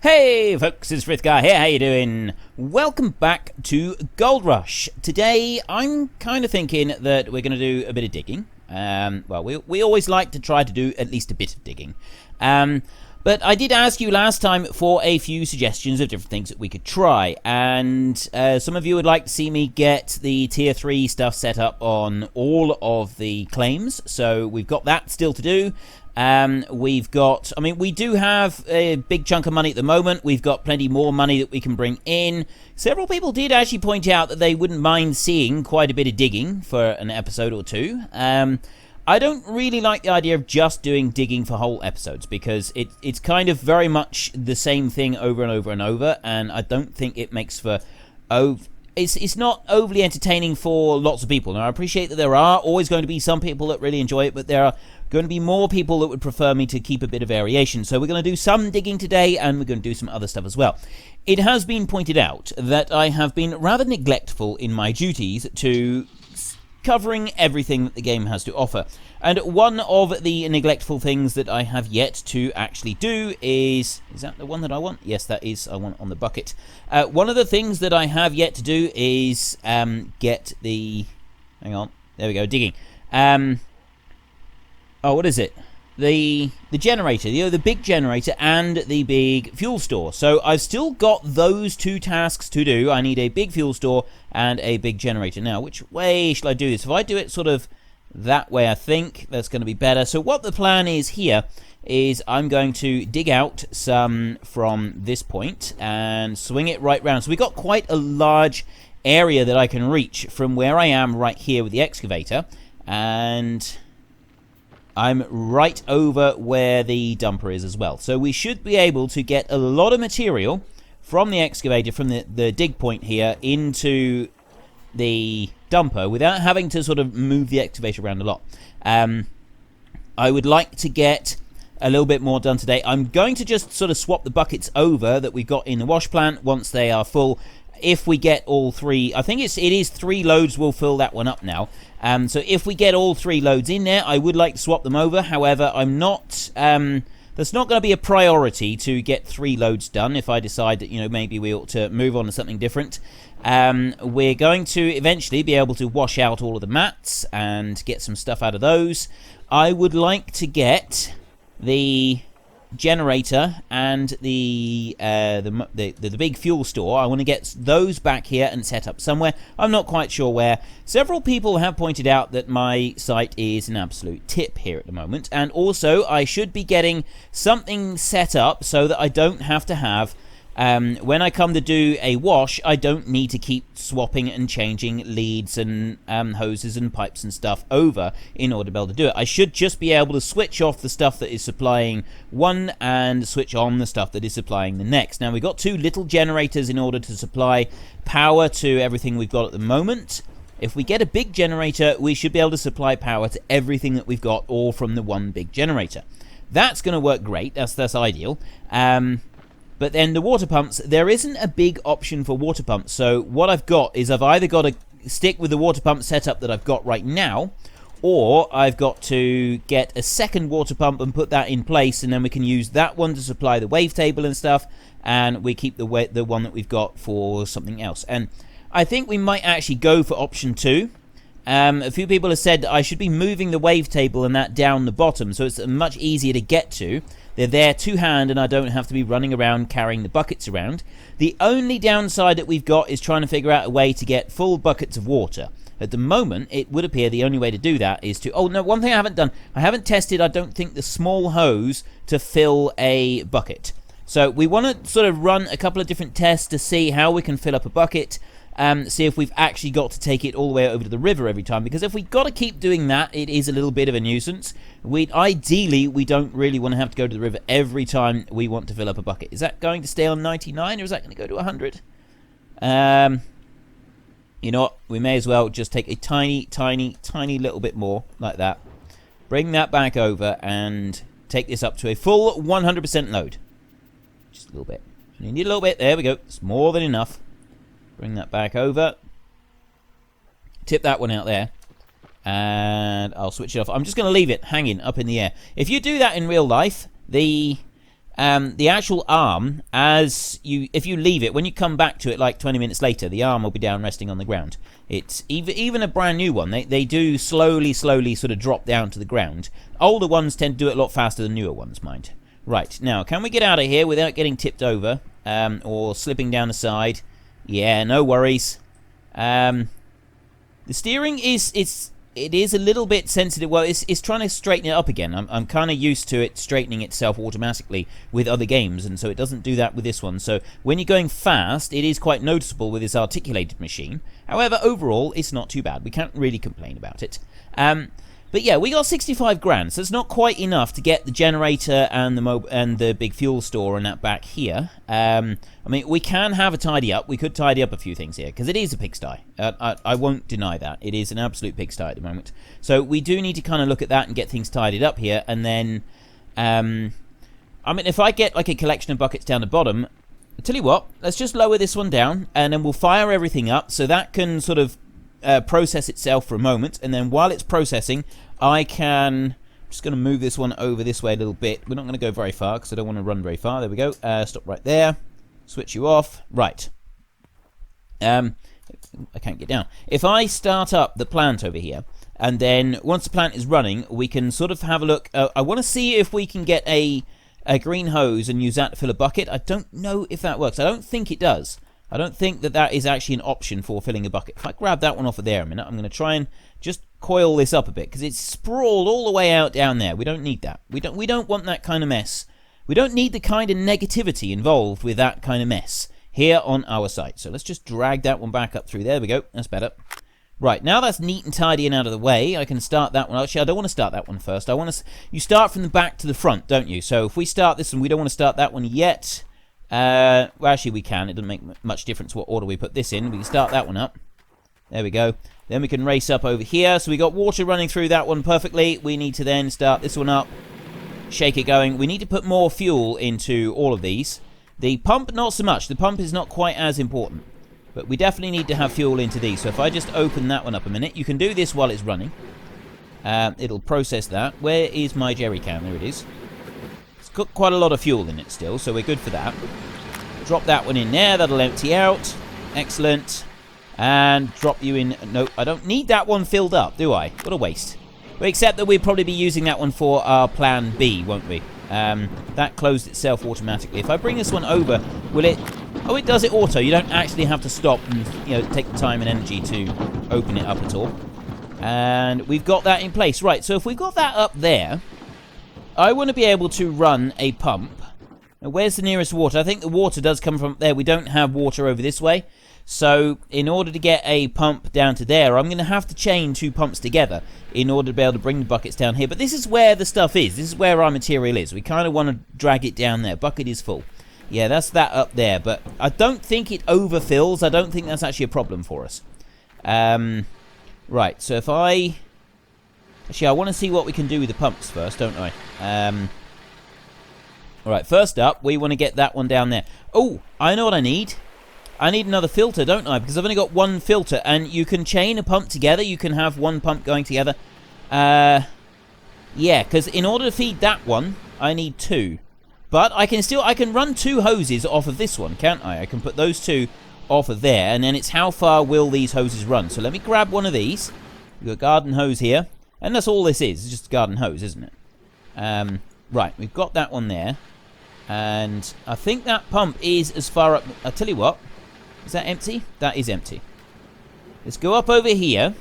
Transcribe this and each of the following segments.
Hey folks, it's Frithgar here, how you doing? Welcome back to Gold Rush. Today I'm kind of thinking that we're going to do a bit of digging. We always like to try to do at least a bit of digging. But I did ask you last time for a few suggestions of different things that we could try. And some of you would like to see me get the tier 3 stuff set up on all of the claims. So we've got that still to do. We do have a big chunk of money at the moment. We've got plenty more money that we can bring in. Several people did actually point out that they wouldn't mind seeing quite a bit of digging for an episode or two. I don't really like the idea of just doing digging for whole episodes because it's kind of very much the same thing over and over and over, and I don't think it makes for... It's not overly entertaining for lots of people. Now, I appreciate that there are always going to be some people that really enjoy it, but there are going to be more people that would prefer me to keep a bit of variation. So we're going to do some digging today, and we're going to do some other stuff as well. It has been pointed out that I have been rather neglectful in my duties to covering everything that the game has to offer. And one of the neglectful things that I have yet to actually do is that the one that I want? Yes, that is. I want on the bucket. One of the things that I have yet to do is get the... Hang on. There we go. Digging. What is it? The generator, the big generator and the big fuel store. So I've still got those two tasks to do. I need a big fuel store and a big generator. Now, which way shall I do this? If I do it sort of that way, I think that's going to be better. So what the plan is here is I'm going to dig out some from this point and swing it right round. So we've got quite a large area that I can reach from where I am right here with the excavator, and I'm right over where the dumper is as well. So we should be able to get a lot of material from the excavator, from the dig point here, into the dumper without having to sort of move the excavator around a lot. I would like to get a little bit more done today. I'm going to just sort of swap the buckets over that we've got in the wash plant once they are full. If we get all three, I think it is 3 loads will fill that one up now. So if we get all 3 loads in there, I would like to swap them over. However, I'm not... that's not going to be a priority to get 3 loads done if I decide that, maybe we ought to move on to something different. We're going to eventually be able to wash out all of the mats and get some stuff out of those. I would like to get the generator and the big fuel store. I want to get those back here and set up somewhere. I'm not quite sure where. Several people have pointed out that my site is an absolute tip here at the moment, and also I should be getting something set up so that I don't have to have when I come to do a wash, I don't need to keep swapping and changing leads and hoses and pipes and stuff over in order to be able to do it. I should just be able to switch off the stuff that is supplying one and switch on the stuff that is supplying the next. Now, we've got 2 little generators in order to supply power to everything we've got at the moment. If we get a big generator, we should be able to supply power to everything that we've got, all from the one big generator. That's going to work great. That's ideal. But then the water pumps, there isn't a big option for water pumps. So what I've got is I've either got to stick with the water pump setup that I've got right now, or I've got to get a second water pump and put that in place, and then we can use that one to supply the wavetable and stuff, and we keep the one that we've got for something else. And I think we might actually go for option 2. A few people have said that I should be moving the wavetable and that down the bottom, so it's much easier to get to. They're there to hand, and I don't have to be running around carrying the buckets around. The only downside that we've got is trying to figure out a way to get full buckets of water. At the moment, it would appear the only way to do that is to... Oh, no, one thing I haven't done. I haven't tested, I don't think, the small hose to fill a bucket. So we want to sort of run a couple of different tests to see how we can fill up a bucket. See if we've actually got to take it all the way over to the river every time, because if we've got to keep doing that, it is a little bit of a nuisance. Ideally, we don't really want to have to go to the river every time we want to fill up a bucket. Is that going to stay on 99, or is that going to go to 100? You know what? We may as well just take a tiny, tiny, tiny little bit more, like that. Bring that back over and take this up to a full 100% load. Just a little bit. You need a little bit. There we go. It's more than enough. Bring that back over. Tip that one out there. And I'll switch it off. I'm just going to leave it hanging up in the air. If you do that in real life, the the actual arm, if you leave it, when you come back to it like 20 minutes later, the arm will be down resting on the ground. It's even a brand new one, they do slowly sort of drop down to the ground. Older ones tend to do it a lot faster than newer ones, mind. Right, now, can we get out of here without getting tipped over or slipping down the side? Yeah, no worries. The steering is a little bit sensitive. Well, it's trying to straighten it up again. I'm kind of used to it straightening itself automatically with other games, and so it doesn't do that with this one. So when you're going fast, it is quite noticeable with this articulated machine. However, overall, it's not too bad. We can't really complain about it. But yeah, we got 65 grand, so it's not quite enough to get the generator and the big fuel store and that back here. I mean, we can have a tidy up. We could tidy up a few things here, because it is a pigsty. I won't deny that. It is an absolute pigsty at the moment. So we do need to kind of look at that and get things tidied up here, and then... I mean, if I get like a collection of buckets down the bottom, I'll tell you what, let's just lower this one down, and then we'll fire everything up, so that can sort of... process itself for a moment, and then while it's processing, I'm just going to move this one over this way a little bit. We're not going to go very far because I don't want to run very far. There we go. Stop right there. Switch you off. Right. I can't get down. If I start up the plant over here, and then once the plant is running, we can sort of have a look. I want to see if we can get a green hose and use that to fill a bucket. I don't know if that works. I don't think it does. I don't think that is actually an option for filling a bucket. If I grab that one off of there a minute, I'm going to try and just coil this up a bit, because it's sprawled all the way out down there. We don't need that. We don't want that kind of mess. We don't need the kind of negativity involved with that kind of mess here on our site. So let's just drag that one back up through there. There we go. That's better. Right, now that's neat and tidy and out of the way, I can start that one. Actually, I don't want to start that one first. You start from the back to the front, don't you? So if we start this one, we don't want to start that one yet. Well, actually we can. It doesn't make much difference what order we put this in. We can start that one up. There we go. Then we can race up over here. So we got water running through that one perfectly. We need to then start this one up. Shake it going. We need to put more fuel into all of these. The pump, not so much. The pump is not quite as important. But we definitely need to have fuel into these. So if I just open that one up a minute. You can do this while it's running. It'll process that. Where is my jerry can? There it is. It's got quite a lot of fuel in it still, so we're good for that. Drop that one in there. That'll empty out. Excellent. And drop you in... No, I don't need that one filled up, do I? What a waste. But except that we'll probably be using that one for our plan B, won't we? That closed itself automatically. If I bring this one over, will it... Oh, it does it auto. You don't actually have to stop and, take the time and energy to open it up at all. And we've got that in place. Right, so if we've got that up there, I want to be able to run a pump. Now, where's the nearest water? I think the water does come from there. We don't have water over this way. So, in order to get a pump down to there, I'm going to have to chain two pumps together in order to be able to bring the buckets down here. But this is where the stuff is. This is where our material is. We kind of want to drag it down there. Bucket is full. Yeah, that's that up there. But I don't think it overfills. I don't think that's actually a problem for us. Right, so if I... Actually, I want to see what we can do with the pumps first, don't I? Alright, first up, we want to get that one down there. Oh, I know what I need. I need another filter, don't I? Because I've only got one filter, and you can chain a pump together. You can have one pump going together. Yeah, because in order to feed that one, I need two. But I can run two hoses off of this one, can't I? I can put those two off of there, and then it's how far will these hoses run. So let me grab one of these. We've got a garden hose here, and that's all this is. It's just a garden hose, isn't it? Right, we've got that one there, and I think that pump is as far up... I'll tell you what. Is that empty? That is empty. Let's go up over here.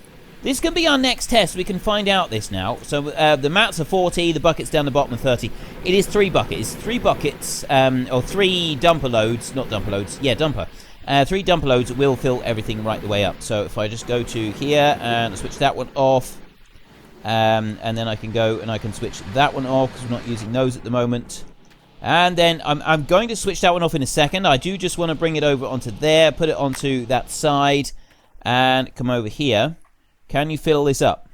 This can be our next test. We can find out this now. So the mats are 40. The buckets down the bottom are 30. It is 3 buckets. 3 buckets, or 3 dumper loads. Not dumper loads. Yeah, dumper. 3 dumper loads will fill everything right the way up. So if I just go to here and switch that one off. And then I can go and I can switch that one off because we're not using those at the moment. And then I'm going to switch that one off in a second. I do just want to bring it over onto there, put it onto that side, and come over here. Can you fill this up?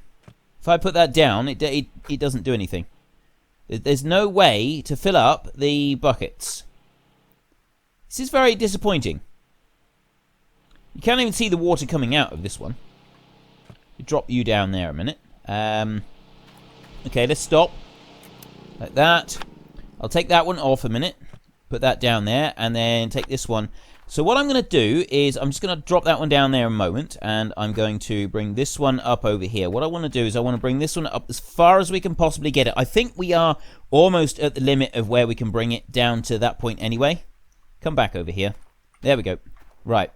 If I put that down, it doesn't do anything. There's no way to fill up the buckets. This is very disappointing. You can't even see the water coming out of this one. Drop you down there a minute. Okay, let's stop. Like that. I'll take that one off a minute. Put that down there, and then take this one. So what I'm going to do is I'm just going to drop that one down there a moment, and I'm going to bring this one up over here. What I want to do is I want to bring this one up as far as we can possibly get it. I think we are almost at the limit of where we can bring it down to that point anyway. Come back over here. There we go. Right.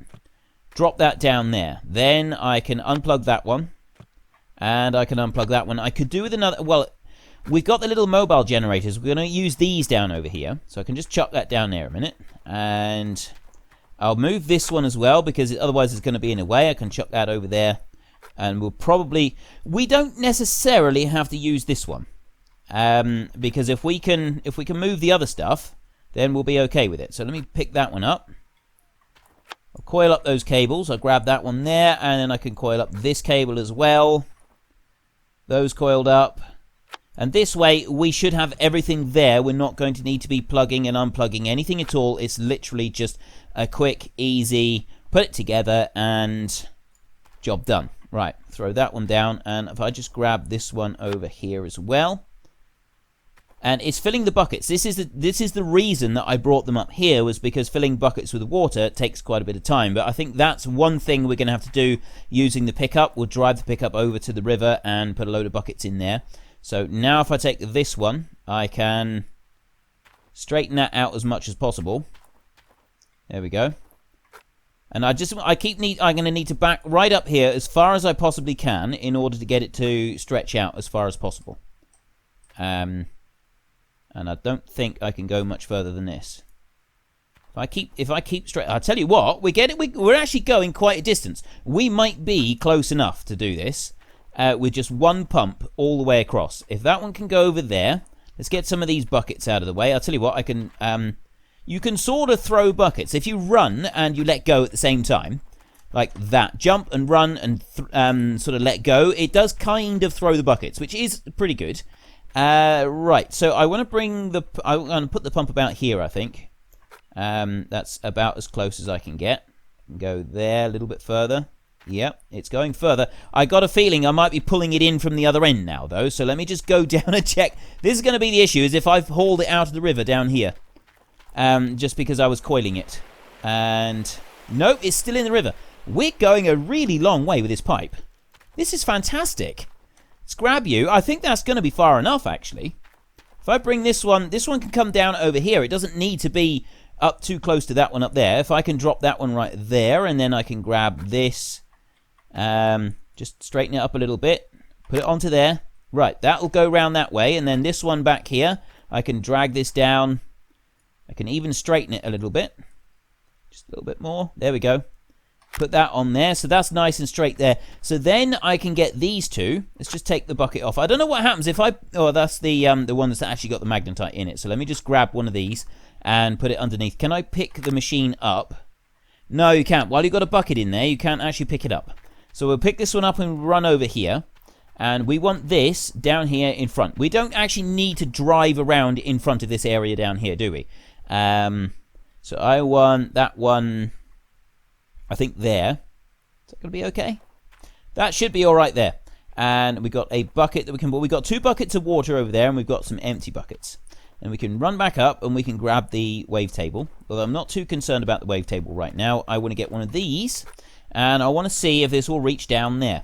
Drop that down there. Then I can unplug that one, and I can unplug that one. I could do with another... Well, we've got the little mobile generators. We're going to use these down over here. So I can just chuck that down there a minute, and... I'll move this one as well, because otherwise it's going to be in the way. I can chuck that over there. And we'll probably... We don't necessarily have to use this one. Because if we can move the other stuff, then we'll be okay with it. So let me pick that one up. I'll coil up those cables. I'll grab that one there, and then I can coil up this cable as well. Those coiled up. And this way, we should have everything there. We're not going to need to be plugging and unplugging anything at all. It's literally just a quick, easy, put it together, and job done. Right, throw that one down. And if I just grab this one over here as well. And it's filling the buckets. This is the reason that I brought them up here, was because filling buckets with water takes quite a bit of time. But I think that's one thing we're going to have to do using the pickup. We'll drive the pickup over to the river and put a load of buckets in there. So now if I take this one, I can straighten that out as much as possible. There we go. And I'm going to need to back right up here as far as I possibly can in order to get it to stretch out as far as possible. And I don't think I can go much further than this. If I keep straight, I'll tell you what, we're actually going quite a distance. We might be close enough to do this. With just one pump all the way across. If that one can go over there, let's get some of these buckets out of the way. I'll tell you what, I can. You can sort of throw buckets if you run and you let go at the same time, like that. Jump and run and sort of let go. It does kind of throw the buckets, which is pretty good. Right. So I want to bring the. I'm going to put the pump about here. I think that's about as close as I can get. Go there a little bit further. Yep, it's going further. I got a feeling I might be pulling it in from the other end now, though. So let me just go down and check. This is going to be the issue, is if I've hauled it out of the river down here. Just because I was coiling it. And nope, it's still in the river. We're going a really long way with this pipe. This is fantastic. Let's grab you. I think that's going to be far enough, actually. If I bring this one can come down over here. It doesn't need to be up too close to that one up there. If I can drop that one right there, and then I can grab this... just straighten it up a little bit, put it onto there. Right, that will go round that way, and then this one back here, I can drag this down. I can even straighten it a little bit, just a little bit more. There we go. Put that on there, so that's nice and straight there. So then I can get these two. Let's just take the bucket off. I don't know what happens if I... Oh, that's the one that's actually got the magnetite in it. So let me just grab one of these and put it underneath. Can I pick the machine up? No, you can't. While you've got a bucket in there, you can't actually pick it up. So we'll pick this one up and run over here. And we want this down here in front. We don't actually need to drive around in front of this area down here, do we? So I want that one, I think there. Is that going to be okay? That should be all right there. And we've got a bucket that we can... Well, we've got 2 buckets of water over there, and we've got some empty buckets. And we can run back up, and we can grab the wavetable. Although I'm not too concerned about the wavetable right now. I want to get one of these. And I want to see if this will reach down there.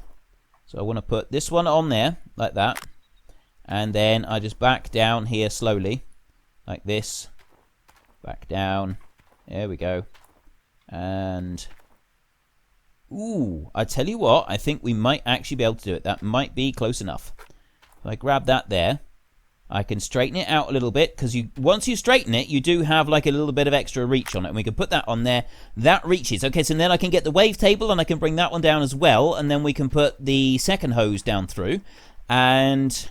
So I want to put this one on there, like that. And then I just back down here slowly, like this. Back down. There we go. And... Ooh, I tell you what, I think we might actually be able to do it. That might be close enough. If I grab that there, I can straighten it out a little bit, because once you straighten it, you do have like a little bit of extra reach on it, and we can put that on there. That reaches. Okay, so then I can get the wavetable, and I can bring that one down as well, and then we can put the second hose down through, and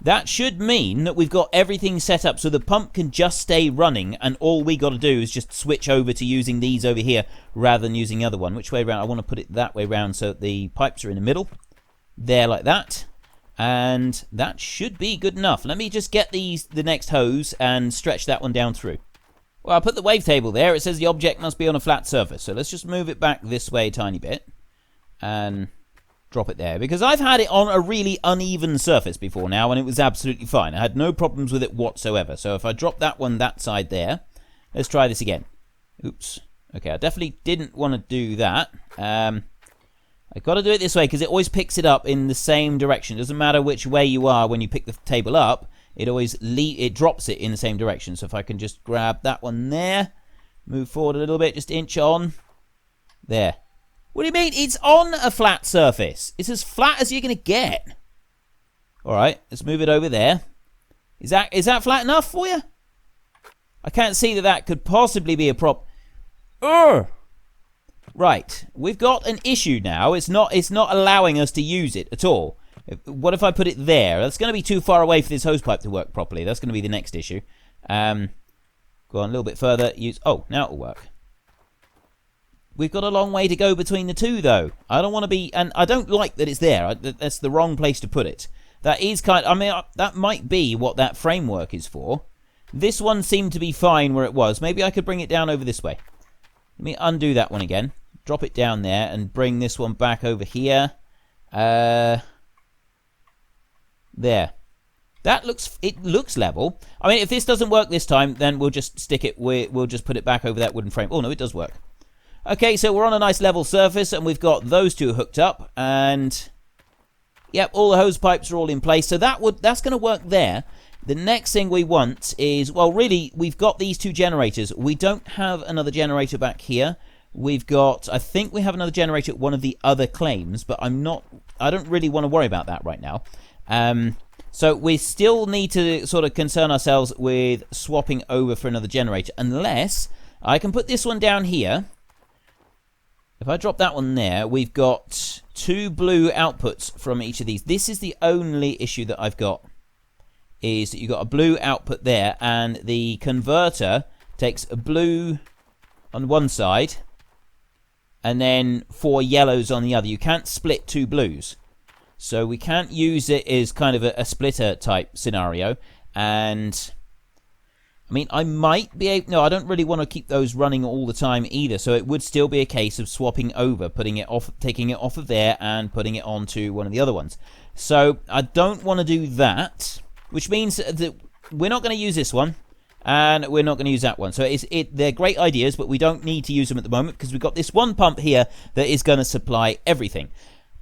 that should mean that we've got everything set up so the pump can just stay running, and all we got to do is just switch over to using these over here rather than using the other one. Which way around? I want to put it that way around so that the pipes are in the middle. There, like that. And that should be good enough. Let me just get the next hose and stretch that one down through. Well, I put the wavetable there. It says the object must be on a flat surface. So let's just move it back this way a tiny bit. And drop it there, because I've had it on a really uneven surface before now, and it was absolutely fine. I had no problems with it whatsoever. So if I drop that one that side there, let's try this again. Oops. Okay, I definitely didn't want to do that. I've got to do it this way because it always picks it up in the same direction. It doesn't matter which way you are when you pick the table up. It always it drops it in the same direction. So if I can just grab that one there, move forward a little bit, just inch on. There. What do you mean? It's on a flat surface. It's as flat as you're going to get. All right, let's move it over there. Is that flat enough for you? I can't see that could possibly be a prop. Right, we've got an issue now. It's not allowing us to use it at all. What if I put it there? That's going to be too far away for this hosepipe to work properly. That's going to be the next issue. Go on a little bit further. Oh, now it'll work. We've got a long way to go between the two, though. I don't want to be... And I don't like that it's there. That's the wrong place to put it. That is kind of... I mean, that might be what that framework is for. This one seemed to be fine where it was. Maybe I could bring it down over this way. Let me undo that one again. Drop it down there and bring this one back over here. There. It looks level. I mean, if this doesn't work this time, then we'll just stick it... We'll just put it back over that wooden frame. Oh, no, it does work. Okay, so we're on a nice level surface, and we've got those two hooked up, and yep, all the hose pipes are all in place, so that's going to work there. The next thing we want is, well, really, we've got these two generators. We don't have another generator back here. We've got, I think we have another generator at one of the other claims, but I don't really want to worry about that right now. So we still need to sort of concern ourselves with swapping over for another generator, unless I can put this one down here. If I drop that one there, we've got two blue outputs from each of these. This is the only issue that I've got, is that you've got a blue output there, and the converter takes a blue on one side, and then 4 yellows on the other. You can't split 2 blues. So we can't use it as kind of a splitter type scenario, and... I mean, I might be able... No, I don't really want to keep those running all the time either. So it would still be a case of swapping over, putting it off, taking it off of there and putting it onto one of the other ones. So I don't want to do that, which means that we're not going to use this one and we're not going to use that one. So they're great ideas, but we don't need to use them at the moment because we've got this one pump here that is going to supply everything.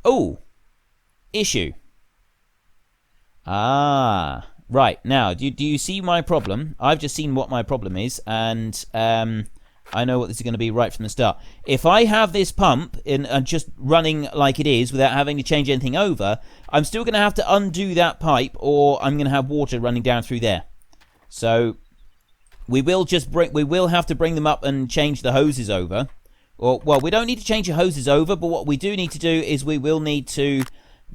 Oh, issue. Right, now, do you see my problem? I've just seen what my problem is, and I know what this is going to be right from the start. If I have this pump and just running like it is without having to change anything over, I'm still going to have to undo that pipe, or I'm going to have water running down through there. So we will have to bring them up and change the hoses over. Or, well, we don't need to change the hoses over, but what we do need to do is we will need to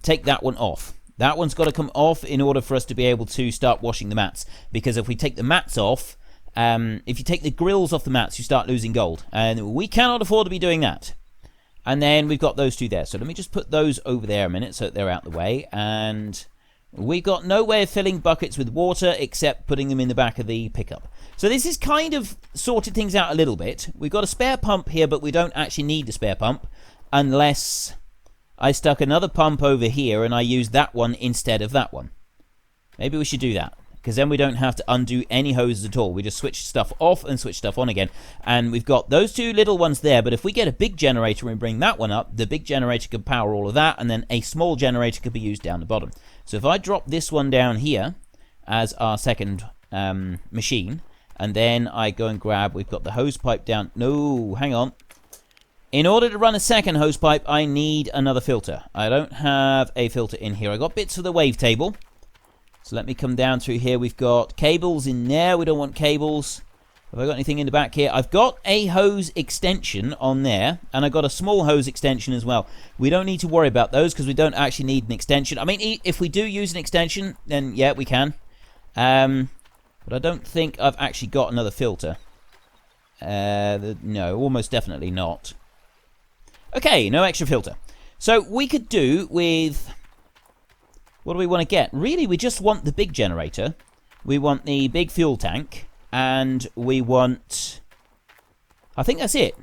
take that one off. That one's got to come off in order for us to be able to start washing the mats. Because if we take the mats off, if you take the grills off the mats, you start losing gold. And we cannot afford to be doing that. And then we've got those two there. So let me just put those over there a minute so that they're out the way. And we've got no way of filling buckets with water except putting them in the back of the pickup. So this is kind of sorted things out a little bit. We've got a spare pump here, but we don't actually need the spare pump unless I stuck another pump over here and I used that one instead of that one. Maybe we should do that, because then we don't have to undo any hoses at all. We just switch stuff off and switch stuff on again. And we've got those two little ones there, but if we get a big generator and bring that one up, the big generator could power all of that, and then a small generator could be used down the bottom. So if I drop this one down here as our second machine, and then I go and grab, we've got the hose pipe down. No, hang on. In order to run a second hose pipe, I need another filter. I don't have a filter in here. I got bits of the wavetable. So let me come down through here. We've got cables in there. We don't want cables. Have I got anything in the back here? I've got a hose extension on there, and I've got a small hose extension as well. We don't need to worry about those because we don't actually need an extension. I mean, if we do use an extension, then yeah, we can. But I don't think I've actually got another filter. No, almost definitely not. Okay, no extra filter. So we could do with... What do we want to get? Really, we just want the big generator. We want the big fuel tank. And we want... I think that's it.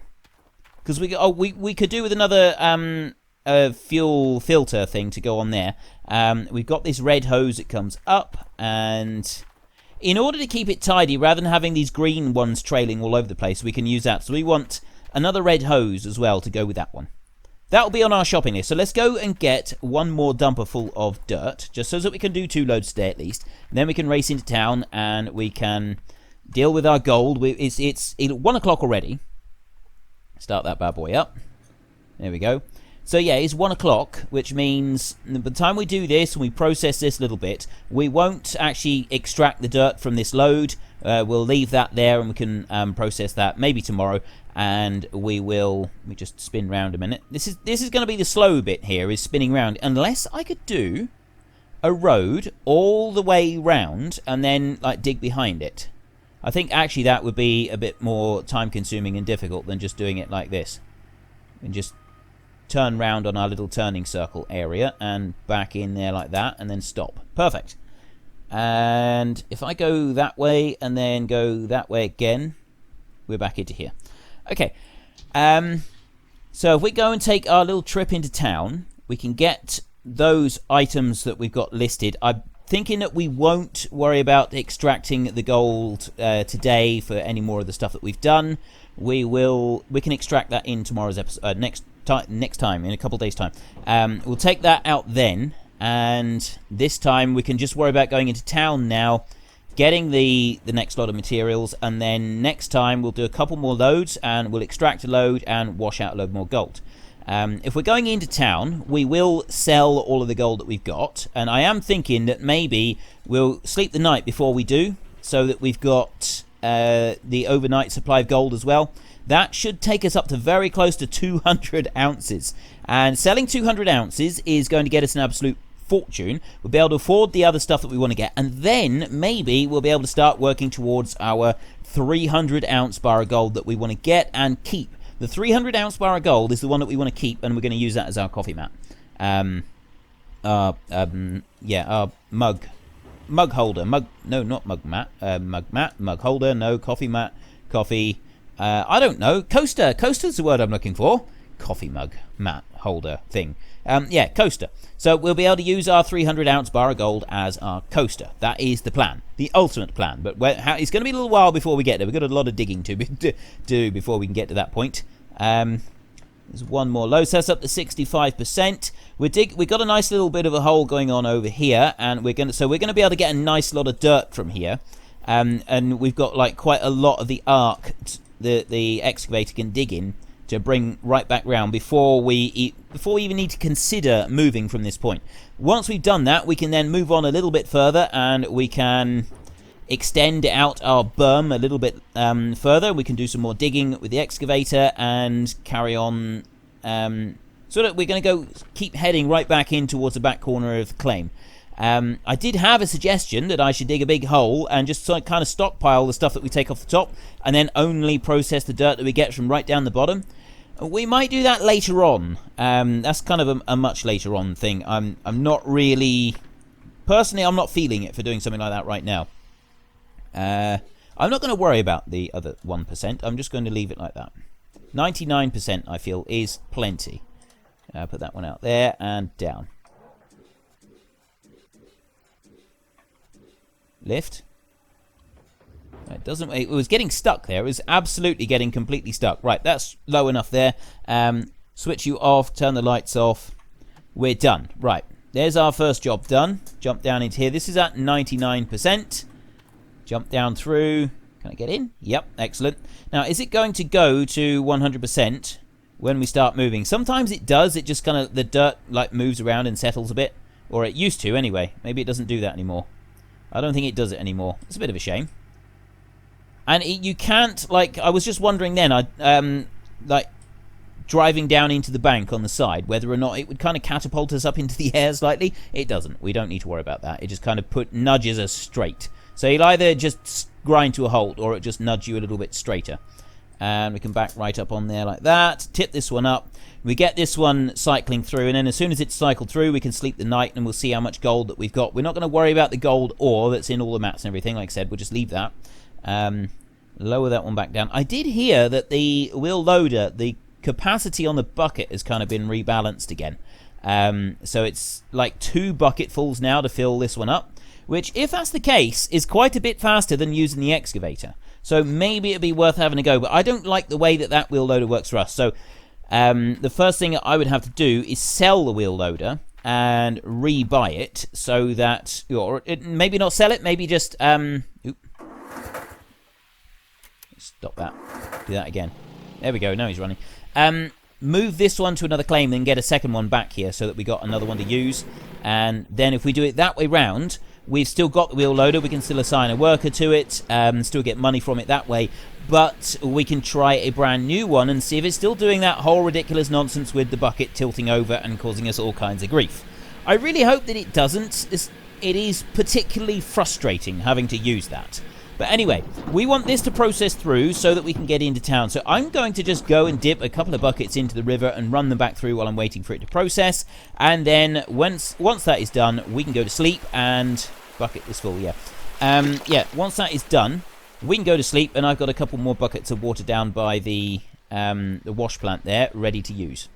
Because we could do with another a fuel filter thing to go on there. We've got this red hose that comes up, and in order to keep it tidy, rather than having these green ones trailing all over the place, we can use that. So we want another red hose as well to go with that one. That will be on our shopping list. So let's go and get one more dumper full of dirt, just so that we can do 2 loads today at least. And then we can race into town, and we can deal with our gold. It's 1 o'clock already. Start that bad boy up. There we go. So yeah, it's 1 o'clock, which means by the time we do this and we process this a little bit, we won't actually extract the dirt from this load. We'll leave that there, and we can process that maybe tomorrow. And we will. Let me just spin round a minute. This is going to be the slow bit here, is spinning round. Unless I could do a road all the way round and then like dig behind it. I think actually that would be a bit more time consuming and difficult than just doing it like this. And just turn round on our little turning circle area and back in there like that, and then stop. Perfect. And if I go that way and then go that way again, we're back into here. Okay. So if we go and take our little trip into town, we can get those items that we've got listed. I'm thinking that we won't worry about extracting the gold today for any more of the stuff that we've done. We can extract that in tomorrow's episode, next time, in a couple of days' time. We'll take that out then, and this time we can just worry about going into town now, getting the next lot of materials, and then next time we'll do a couple more loads, and we'll extract a load and wash out a load more gold. If we're going into town, we will sell all of the gold that we've got, and I am thinking that maybe we'll sleep the night before we do, so that we've got the overnight supply of gold as well. That should take us up to very close to 200 ounces. And selling 200 ounces is going to get us an absolute fortune. We'll be able to afford the other stuff that we want to get. And then maybe we'll be able to start working towards our 300 ounce bar of gold that we want to get and keep. The 300 ounce bar of gold is the one that we want to keep, and we're going to use that as our coffee mat. Our mug holder. No, not mug mat. Mug holder. No, coffee mat. Coffee. I don't know. Coaster. Coaster's the word I'm looking for. Coffee mug, mat, holder, thing. Coaster. So we'll be able to use our 300 ounce bar of gold as our coaster. That is the plan. The ultimate plan. But it's going to be a little while before we get there. We've got a lot of digging to do before we can get to that point. There's one more load. So that's up to 65%. We've got a nice little bit of a hole going on over here, and we're going to be able to get a nice lot of dirt from here. And we've got like quite a lot of the arc the excavator can dig in to bring right back round before we even need to consider moving from this point. Once we've done that, we can then move on a little bit further, and we can extend out our berm a little bit further. We can do some more digging with the excavator and carry on. So that we're going to keep heading right back in towards the back corner of the claim. I did have a suggestion that I should dig a big hole and just kind of stockpile the stuff that we take off the top, and then only process the dirt that we get from right down the bottom. We might do that later on. That's kind of a much later on thing. I'm not really... Personally, I'm not feeling it for doing something like that right now. I'm not going to worry about the other 1%. I'm just going to leave it like that. 99%, I feel, is plenty. Put that one out there and down. Lift. It was getting stuck there. It was absolutely getting completely stuck. Right, that's low enough there. Switch you off, turn the lights off. We're done. Right, there's our first job done. Jump down into here. This is at 99%. Jump down through. Can I get in? Yep, excellent. Now, is it going to go to 100% when we start moving? Sometimes it does. It just kind of, the dirt like moves around and settles a bit. Or it used to anyway. Maybe it doesn't do that anymore. I don't think it does it anymore. It's a bit of a shame. And you can't, like, I was just wondering then, like, driving down into the bank on the side, whether or not it would kind of catapult us up into the air slightly. It doesn't. We don't need to worry about that. It just kind of nudges us straight. So you'll either just grind to a halt, or it just nudge you a little bit straighter. And we can back right up on there like that. Tip this one up. We get this one cycling through, and then as soon as it's cycled through, we can sleep the night, and we'll see how much gold that we've got. We're not going to worry about the gold ore that's in all the mats and everything. Like I said, we'll just leave that. Lower that one back down. I did hear that the wheel loader, the capacity on the bucket has kind of been rebalanced again. So it's like 2 bucketfuls now to fill this one up, which, if that's the case, is quite a bit faster than using the excavator. So maybe it'd be worth having a go, but I don't like the way that wheel loader works for us. So the first thing I would have to do is sell the wheel loader and rebuy it, so that, or maybe not sell it, maybe just stop that, do that again. There we go, now he's running. Move this one to another claim, then get a second one back here so that we got another one to use. And then if we do it that way round, we've still got the wheel loader, we can still assign a worker to it, still get money from it that way. But we can try a brand new one and see if it's still doing that whole ridiculous nonsense with the bucket tilting over and causing us all kinds of grief. I really hope that it doesn't. It is particularly frustrating having to use that. But anyway, we want this to process through so that we can get into town. So I'm going to just go and dip a couple of buckets into the river and run them back through while I'm waiting for it to process. And then once that is done, we can go to sleep and... Bucket is full, yeah. Once that is done, we can go to sleep, and I've got a couple more buckets of water down by the wash plant there, ready to use.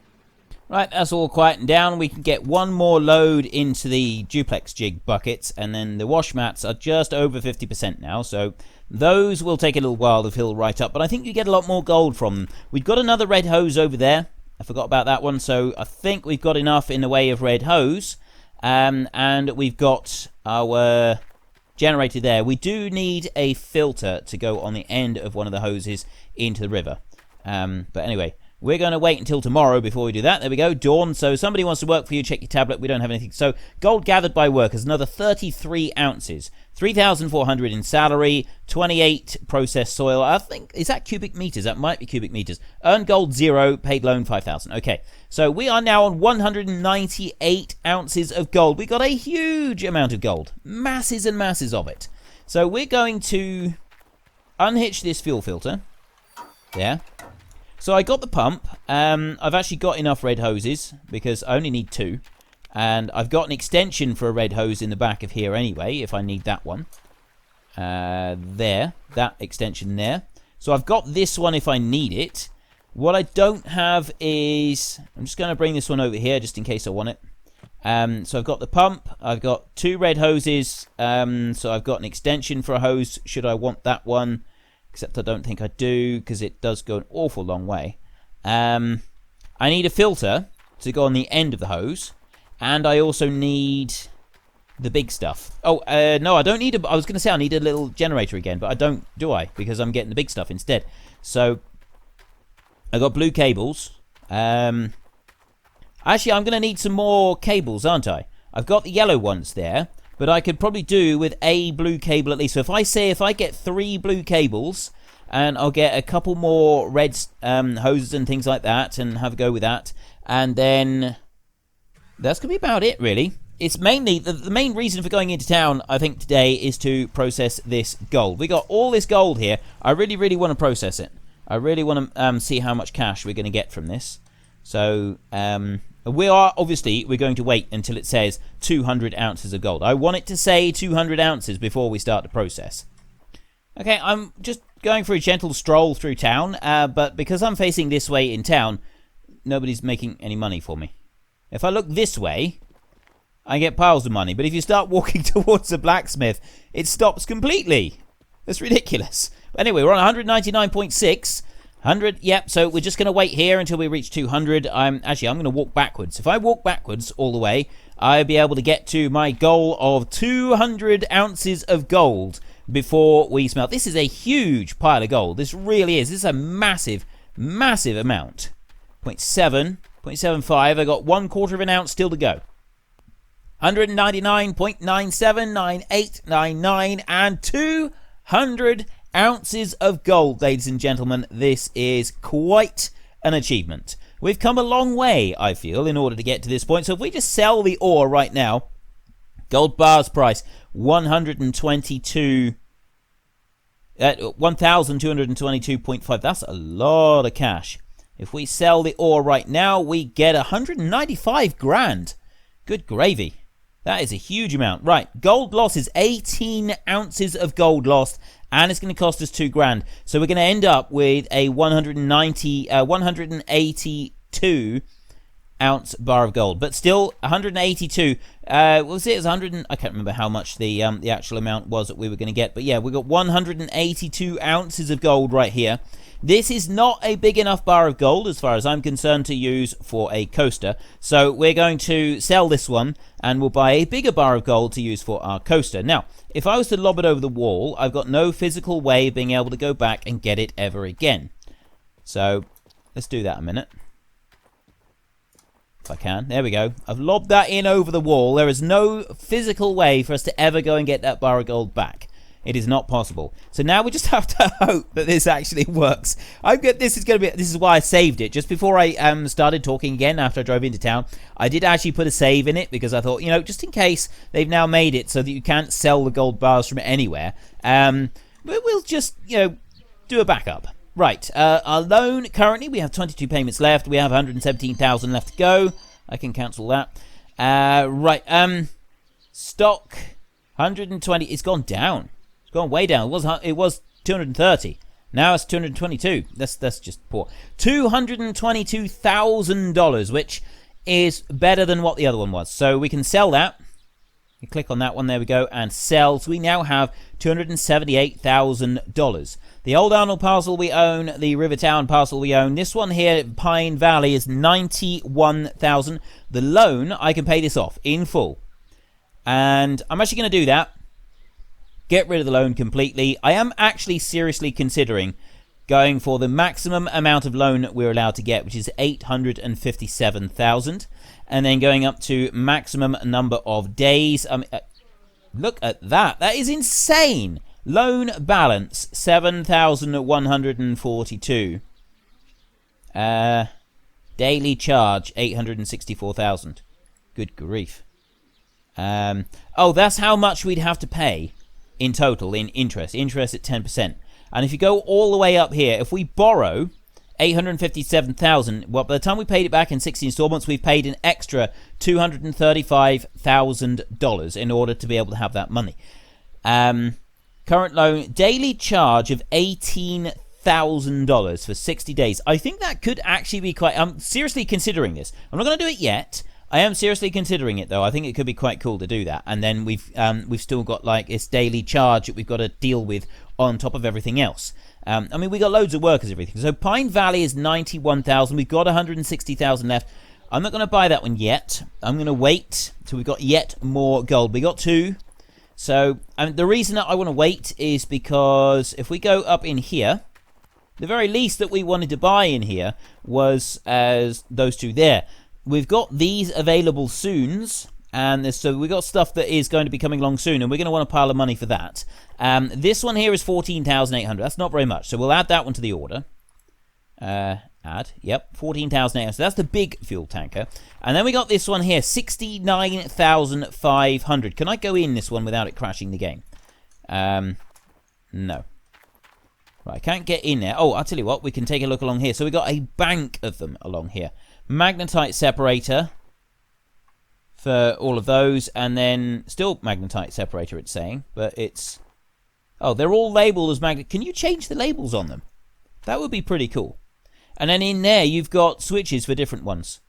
Right, that's all quietened down. We can get one more load into the duplex jig buckets, and then the wash mats are just over 50% now, so those will take a little while to fill right up, but I think you get a lot more gold from them. We've got another red hose over there. I forgot about that one, so I think we've got enough in the way of red hose, and we've got our generator there. We do need a filter to go on the end of one of the hoses into the river. But anyway, we're going to wait until tomorrow before we do that. There we go, dawn. So somebody wants to work for you, check your tablet. We don't have anything. So gold gathered by workers, another 33 ounces. 3,400 in salary, 28 processed soil. I think, is that cubic meters? That might be cubic meters. Earned gold 0, paid loan 5,000. Okay, so we are now on 198 ounces of gold. We got a huge amount of gold. Masses and masses of it. So we're going to unhitch this fuel filter. There. So I got the pump. I've actually got enough red hoses because I only need 2. And I've got an extension for a red hose in the back of here anyway, if I need that one. There. That extension there. So I've got this one if I need it. What I don't have is... I'm just going to bring this one over here just in case I want it. So I've got the pump. I've got 2 red hoses. So I've got an extension for a hose should I want that one. Except I don't think I do because it does go an awful long way. I need a filter to go on the end of the hose. And I also need the big stuff. Oh, no, I don't need I was going to say I need a little generator again, but I don't, do I? Because I'm getting the big stuff instead. So, I got blue cables. Actually, I'm going to need some more cables, aren't I? I've got the yellow ones there, but I could probably do with a blue cable at least. So if I get 3 blue cables, and I'll get a couple more red hoses and things like that, and have a go with that, and then... That's going to be about it, really. It's mainly, the main reason for going into town, I think, today is to process this gold. We got all this gold here. I really, really want to process it. I really want to see how much cash we're going to get from this. So, we're going to wait until it says 200 ounces of gold. I want it to say 200 ounces before we start the process. Okay, I'm just going for a gentle stroll through town, but because I'm facing this way in town, nobody's making any money for me. If I look this way, I get piles of money. But if you start walking towards the blacksmith, it stops completely. That's ridiculous. But anyway, we're on 199.6. 100, yep, so we're just going to wait here until we reach 200. I'm going to walk backwards. If I walk backwards all the way, I'll be able to get to my goal of 200 ounces of gold before we smelt. This is a huge pile of gold. This really is. This is a massive, massive amount. 0.7. 0.75, I got 1/4 of an ounce still to go. 199.979899 and 200 ounces of gold, ladies and gentlemen. This is quite an achievement. We've come a long way, I feel, in order to get to this point. So if we just sell the ore right now, gold bars price 1,222.5. That's a lot of cash. If we sell the ore right now, we get 195 grand. Good gravy. That is a huge amount. Right, gold loss is 18 ounces of gold lost and it's going to cost us 2 grand. So we're going to end up with a 182 ounce bar of gold, but still 182. What was it? It was 100. I can't remember how much the actual amount was that we were going to get, but yeah, we got 182 ounces of gold right here. This is not a big enough bar of gold, as far as I'm concerned, to use for a coaster. So we're going to sell this one, and we'll buy a bigger bar of gold to use for our coaster. Now, if I was to lob it over the wall, I've got no physical way of being able to go back and get it ever again. So let's do that a minute. If I can. There we go. I've lobbed that in over the wall. There is no physical way for us to ever go and get that bar of gold back. It is not possible. So now we just have to hope that this actually works. This is why I saved it. Just before I started talking again after I drove into town, I did actually put a save in it because I thought, just in case they've now made it so that you can't sell the gold bars from anywhere, we'll just, do a backup. Right, our loan, currently we have 22 payments left. We have 117,000 left to go. I can cancel that. Right, stock, 120, it's gone down. It's gone way down. It was 230. Now it's 222. That's just poor. $222,000, which is better than what the other one was. So we can sell that. You click on that one, there we go, and sell. So we now have $278,000. The Old Arnold parcel we own, the Rivertown parcel we own. This one here, Pine Valley, is $91,000. The loan, I can pay this off in full. And I'm actually going to do that. Get rid of the loan completely. I am actually seriously considering going for the maximum amount of loan we're allowed to get, which is $857,000. And then going up to maximum number of days. Look at that. That is insane. Loan balance, 7,142. Daily charge, 864,000. Good grief. Oh, that's how much we'd have to pay in total in interest. Interest at 10%. And if you go all the way up here, if we borrow 857,000, well, by the time we paid it back in 60 installments, we've paid an extra $235,000 in order to be able to have that money. Current loan, daily charge of $18,000 for 60 days. I think that could actually be quite... I'm seriously considering this. I'm not going to do it yet. I am seriously considering it, though. I think it could be quite cool to do that. And then we've still got, like, this daily charge that we've got to deal with on top of everything else. I mean, we got loads of workers and everything. So Pine Valley is 91,000. We've got 160,000 left. I'm not going to buy that one yet. I'm going to wait till we've got yet more gold. We got 2. So the reason that I want to wait is because if we go up in here, the very least that we wanted to buy in here was as those 2 there. We've got these available soons, and so we've got stuff that is going to be coming along soon, and we're going to want a pile of money for that. This one here is 14,800. That's not very much, so we'll add that one to the order. Yep, 14,800. So that's the big fuel tanker. And then we got this one here, 69,500. Can I go in this one without it crashing the game? No. Right, I can't get in there. Oh, I'll tell you what, we can take a look along here. So we got a bank of them along here. Magnetite separator for all of those, and then still magnetite separator, it's saying, but it's... Oh, they're all labeled as magnet. Can you change the labels on them? That would be pretty cool. And then in there, you've got switches for different ones.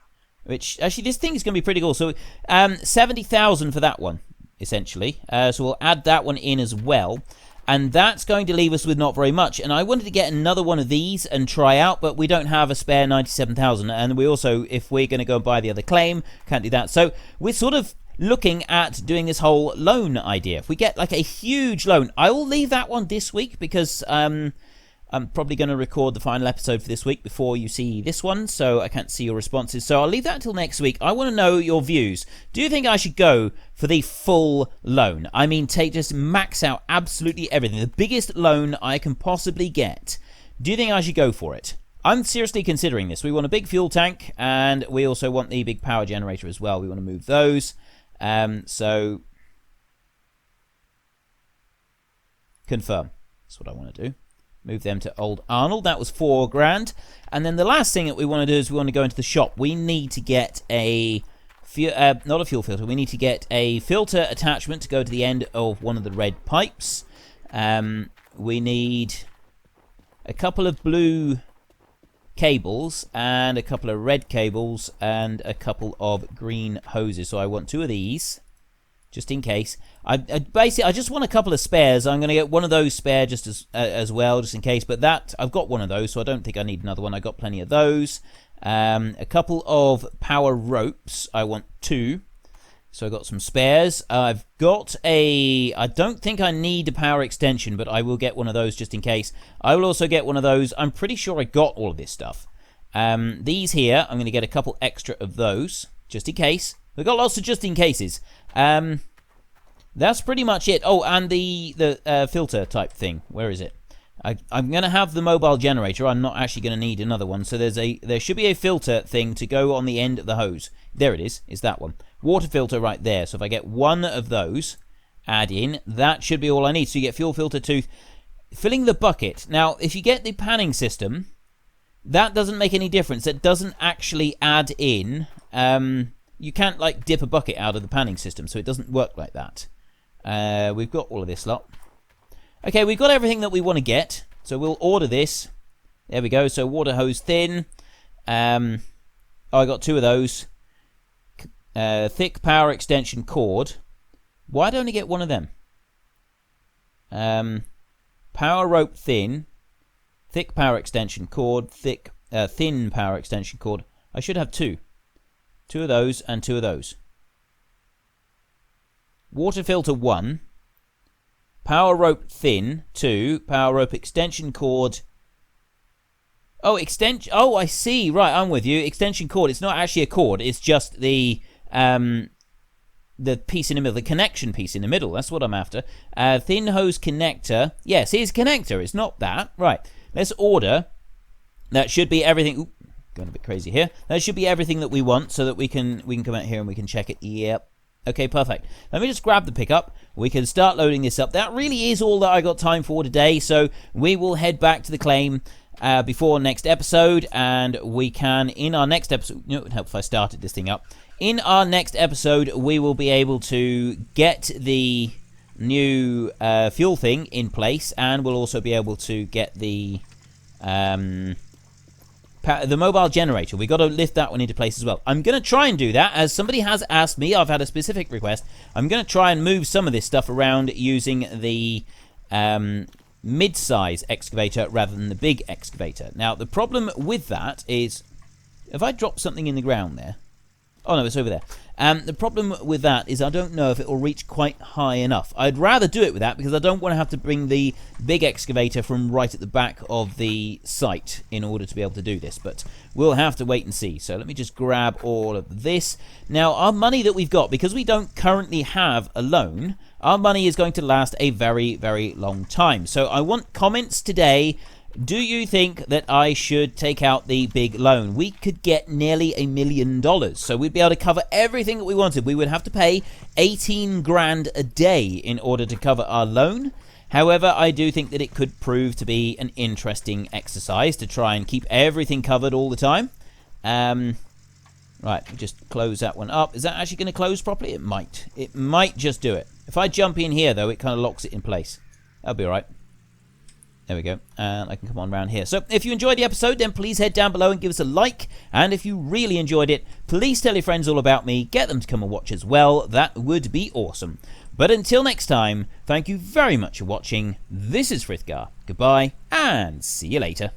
Which, actually, this thing is going to be pretty cool. So, 70,000 for that one, essentially. So we'll add that one in as well. And that's going to leave us with not very much. And I wanted to get another one of these and try out, but we don't have a spare 97,000. And we also, if we're going to go and buy the other claim, can't do that. So we're sort of looking at doing this whole loan idea. If we get like a huge loan, I will leave that one this week because... I'm probably going to record the final episode for this week before you see this one, so I can't see your responses. So I'll leave that until next week. I want to know your views. Do you think I should go for the full loan? I mean, just max out absolutely everything. The biggest loan I can possibly get. Do you think I should go for it? I'm seriously considering this. We want a big fuel tank, and we also want the big power generator as well. We want to move those. So, confirm. That's what I want to do. Move them to Old Arnold. That was $4,000. And then the last thing that we want to do is we want to go into the shop. We need to get a... not a fuel filter. We need to get a filter attachment to go to the end of one of the red pipes. we need a couple of blue cables and a couple of red cables and a couple of green hoses. So I want 2 of these, just in case. I just want a couple of spares. I'm going to get one of those spare just as well, just in case. But that, I've got one of those, so I don't think I need another one. I got plenty of those. A couple of power ropes. I want 2. So I got some spares. I've got I don't think I need a power extension, but I will get one of those just in case. I will also get one of those. I'm pretty sure I got all of this stuff. These here, I'm going to get a couple extra of those, just in case. We've got lots of just in cases. That's pretty much it. Oh, and the filter type thing. Where is it? I'm going to have the mobile generator. I'm not actually going to need another one. So there should be a filter thing to go on the end of the hose. There it is. It's that one. Water filter right there. So if I get one of those, add in, that should be all I need. So you get fuel filter tooth. Filling the bucket. Now, if you get the panning system, that doesn't make any difference. It doesn't actually add in. You can't, like, dip a bucket out of the panning system, so it doesn't work like that. We've got all of this lot. Okay, we've got everything that we want to get, so we'll order this. There we go. So water hose thin. I got 2 of those. Thick power extension cord. Why don't I get one of them? Power rope thin. Thick power extension cord. Thin power extension cord. I should have 2. 2 of those and 2 of those. Water filter 1. Power rope thin 2. Power rope extension cord. Oh, Oh, I see. Right, I'm with you. Extension cord. It's not actually a cord. It's just the piece in the middle, the connection piece in the middle. That's what I'm after. Thin hose connector. Yes, it's connector. It's not that. Right. Let's order. That should be everything. Ooh, going a bit crazy here. That should be everything that we want, so that we can come out here and we can check it. Yep. Okay, perfect. Let me just grab the pickup. We can start loading this up. That really is all that I got time for today, so we will head back to the claim before next episode, and we can, in our next episode, it would help if I started this thing up. In our next episode, we will be able to get the new fuel thing in place, and we'll also be able to get the mobile generator. We got to lift that one into place as well. I'm going to try and do that, as somebody has asked me. I've had a specific request. I'm going to try and move some of this stuff around using the mid-size excavator rather than the big excavator. Now, the problem with that is, if I drop something in the ground there, oh no, it's over there. The problem with that is I don't know if it will reach quite high enough. I'd rather do it with that because I don't want to have to bring the big excavator from right at the back of the site in order to be able to do this. But we'll have to wait and see. So let me just grab all of this. Now, our money that we've got, because we don't currently have a loan, our money is going to last a very, very long time. So I want comments today. Do you think that I should take out the big loan? We could get nearly $1 million, so we'd be able to cover everything that we wanted. We would have to pay 18 grand a day in order to cover our loan. However, I do think that it could prove to be an interesting exercise to try and keep everything covered all the time. Right, just close that one up. Is that actually going to close properly? It might. It might just do it. If I jump in here, though, it kind of locks it in place. That'll be all right. There we go, and I can come on around here. So if you enjoyed the episode, then please head down below and give us a like. And if you really enjoyed it, please tell your friends all about me. Get them to come and watch as well. That would be awesome. But until next time, thank you very much for watching. This is Frithgar. Goodbye, and see you later.